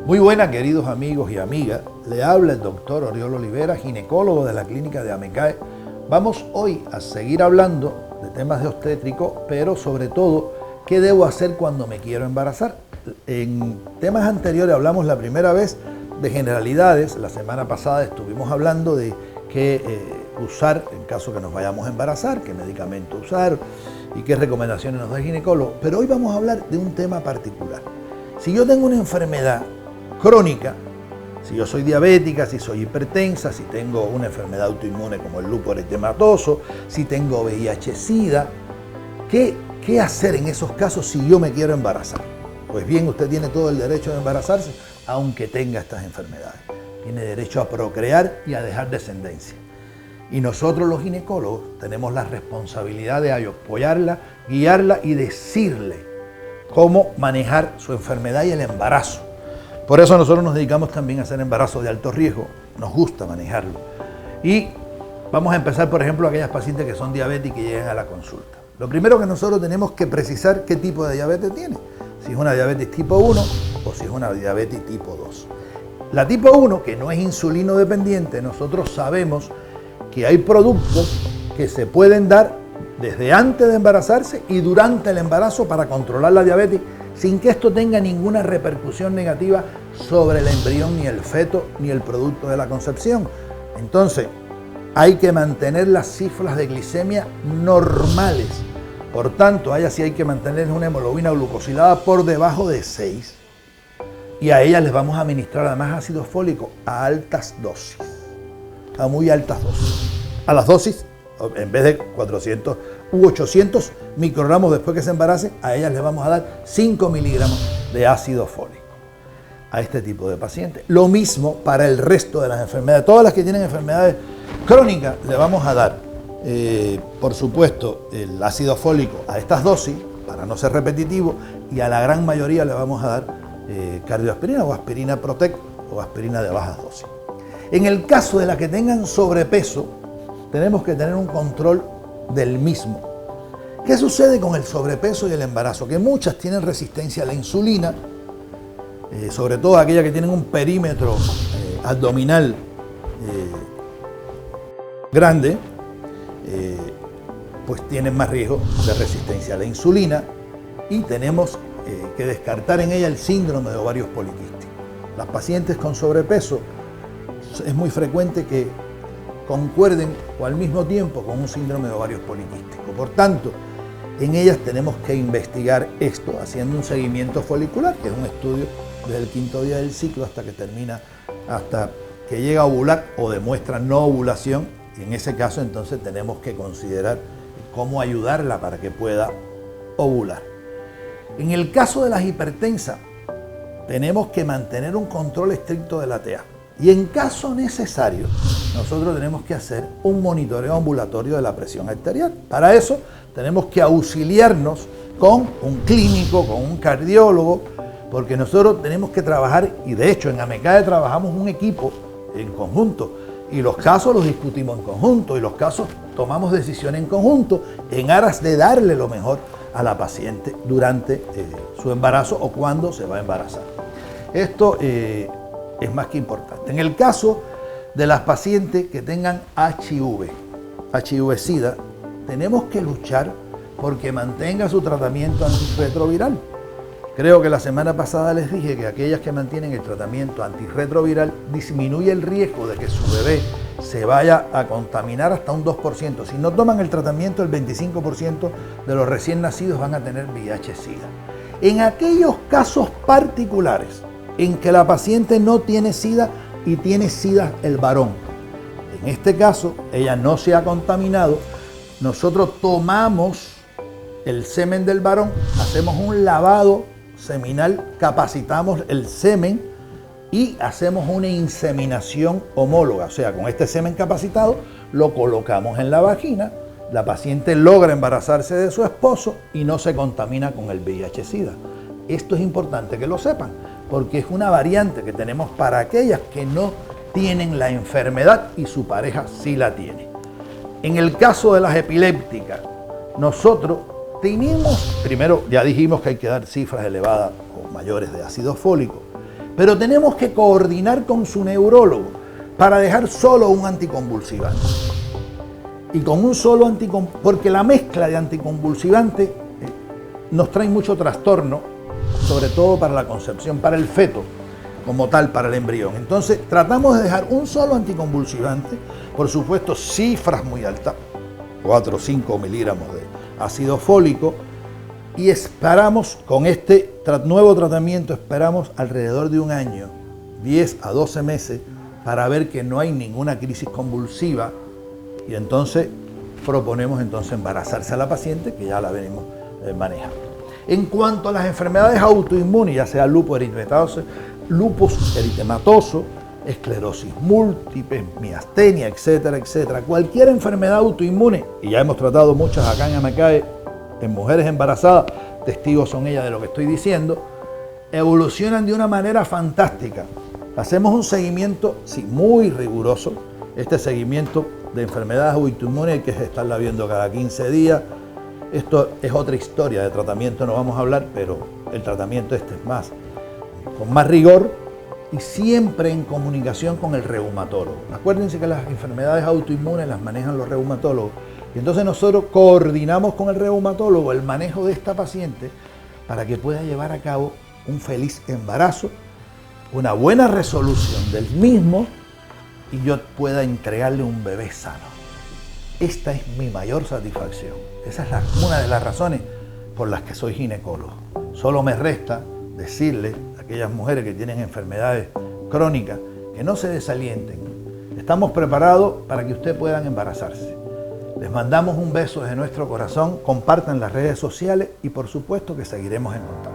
Muy buenas, queridos amigos y amigas. Le habla el doctor Oriol Olivera, ginecólogo de la clínica de AMECAE. Vamos hoy a seguir hablando de temas de obstétrico, pero sobre todo, ¿qué debo hacer cuando me quiero embarazar? En temas anteriores hablamos la primera vez de generalidades. La semana pasada estuvimos hablando de qué usar en caso que nos vayamos a embarazar, qué medicamento usar y qué recomendaciones nos da el ginecólogo. Pero hoy vamos a hablar de un tema particular. Si yo tengo una enfermedad crónica, si yo soy diabética, si soy hipertensa, si tengo una enfermedad autoinmune como el lúpus eritematoso, si tengo VIH-Sida, ¿qué hacer en esos casos si yo me quiero embarazar? Pues bien, usted tiene todo el derecho de embarazarse, aunque tenga estas enfermedades. Tiene derecho a procrear y a dejar descendencia. Y nosotros los ginecólogos tenemos la responsabilidad de apoyarla, guiarla y decirle cómo manejar su enfermedad y el embarazo. Por eso nosotros nos dedicamos también a hacer embarazos de alto riesgo, nos gusta manejarlo. Y vamos a empezar, por ejemplo, aquellas pacientes que son diabéticas y llegan a la consulta. Lo primero que nosotros tenemos que precisar qué tipo de diabetes tiene, si es una diabetes tipo 1 o si es una diabetes tipo 2. La tipo 1, que no es insulino dependiente, nosotros sabemos que hay productos que se pueden dar desde antes de embarazarse y durante el embarazo para controlar la diabetes, sin que esto tenga ninguna repercusión negativa sobre el embrión, ni el feto, ni el producto de la concepción. Entonces, hay que mantener las cifras de glicemia normales. Por tanto, a ellas sí hay que mantener una hemoglobina glucosilada por debajo de 6. Y a ellas les vamos a administrar además ácido fólico a altas dosis, a muy altas dosis. A las dosis, en vez de 400 u 800 microgramos después que se embarace, a ellas les vamos a dar 5 miligramos de ácido fólico a este tipo de pacientes. Lo mismo para el resto de las enfermedades. Todas las que tienen enfermedades crónicas le vamos a dar, por supuesto, el ácido fólico a estas dosis, para no ser repetitivo, y a la gran mayoría le vamos a dar cardioaspirina o aspirina Protect o aspirina de bajas dosis. En el caso de las que tengan sobrepeso, tenemos que tener un control del mismo. ¿Qué sucede con el sobrepeso y el embarazo? Que muchas tienen resistencia a la insulina, sobre todo aquellas que tienen un perímetro abdominal grande, pues tienen más riesgo de resistencia a la insulina, y tenemos que descartar en ella el síndrome de ovarios poliquísticos. Las pacientes con sobrepeso es muy frecuente que concuerden o al mismo tiempo con un síndrome de ovarios poliquísticos. Por tanto, en ellas tenemos que investigar esto haciendo un seguimiento folicular, que es un estudio desde el 5º día del ciclo hasta que termina, hasta que llega a ovular o demuestra no ovulación, y en ese caso entonces tenemos que considerar cómo ayudarla para que pueda ovular. En el caso de las hipertensas, tenemos que mantener un control estricto de la TA. Y en caso necesario, nosotros tenemos que hacer un monitoreo ambulatorio de la presión arterial. Para eso tenemos que auxiliarnos con un clínico, con un cardiólogo, porque nosotros tenemos que trabajar, y de hecho en AMECAE trabajamos un equipo en conjunto, y los casos los discutimos en conjunto, y los casos tomamos decisiones en conjunto, en aras de darle lo mejor a la paciente durante su embarazo o cuando se va a embarazar. Esto es más que importante. En el caso de las pacientes que tengan HIV-Sida, tenemos que luchar porque mantenga su tratamiento antirretroviral. Creo que la semana pasada les dije que aquellas que mantienen el tratamiento antirretroviral disminuye el riesgo de que su bebé se vaya a contaminar hasta un 2%. Si no toman el tratamiento, el 25% de los recién nacidos van a tener VIH-Sida. En aquellos casos particulares en que la paciente no tiene SIDA y tiene SIDA el varón, en este caso ella no se ha contaminado, nosotros tomamos el semen del varón, hacemos un lavado seminal, capacitamos el semen y hacemos una inseminación homóloga. O sea, con este semen capacitado lo colocamos en la vagina, la paciente logra embarazarse de su esposo y no se contamina con el VIH-Sida. Esto es importante que lo sepan, porque es una variante que tenemos para aquellas que no tienen la enfermedad y su pareja sí la tiene. En el caso de las epilépticas, nosotros tenemos, primero ya dijimos que hay que dar cifras elevadas o mayores de ácido fólico, pero tenemos que coordinar con su neurólogo para dejar solo un anticonvulsivante. Y con un solo anticonvulsivante, porque la mezcla de anticonvulsivantes nos trae mucho trastorno, sobre todo para la concepción, para el feto, como tal, para el embrión. Entonces, tratamos de dejar un solo anticonvulsivante, por supuesto, cifras muy altas, 4 o 5 miligramos de ácido fólico, y esperamos, con este nuevo tratamiento, esperamos alrededor de un año, 10 a 12 meses, para ver que no hay ninguna crisis convulsiva, y entonces proponemos embarazarse a la paciente, que ya la venimos manejando. En cuanto a las enfermedades autoinmunes, ya sea lupus eritematoso, esclerosis múltiple, miastenia, etcétera, etcétera, cualquier enfermedad autoinmune, y ya hemos tratado muchas acá en AMECAE, en mujeres embarazadas, testigos son ellas de lo que estoy diciendo, evolucionan de una manera fantástica. Hacemos un seguimiento, sí, muy riguroso. Este seguimiento de enfermedades autoinmunes hay que estarla viendo cada 15 días. Esto es otra historia de tratamiento, no vamos a hablar, pero el tratamiento este es más, con más rigor y siempre en comunicación con el reumatólogo. Acuérdense que las enfermedades autoinmunes las manejan los reumatólogos. Y entonces nosotros coordinamos con el reumatólogo el manejo de esta paciente para que pueda llevar a cabo un feliz embarazo, una buena resolución del mismo y yo pueda entregarle un bebé sano. Esta es mi mayor satisfacción. Esa es una de las razones por las que soy ginecólogo. Solo me resta decirle a aquellas mujeres que tienen enfermedades crónicas que no se desalienten. Estamos preparados para que ustedes puedan embarazarse. Les mandamos un beso desde nuestro corazón, compartan las redes sociales y por supuesto que seguiremos en contacto.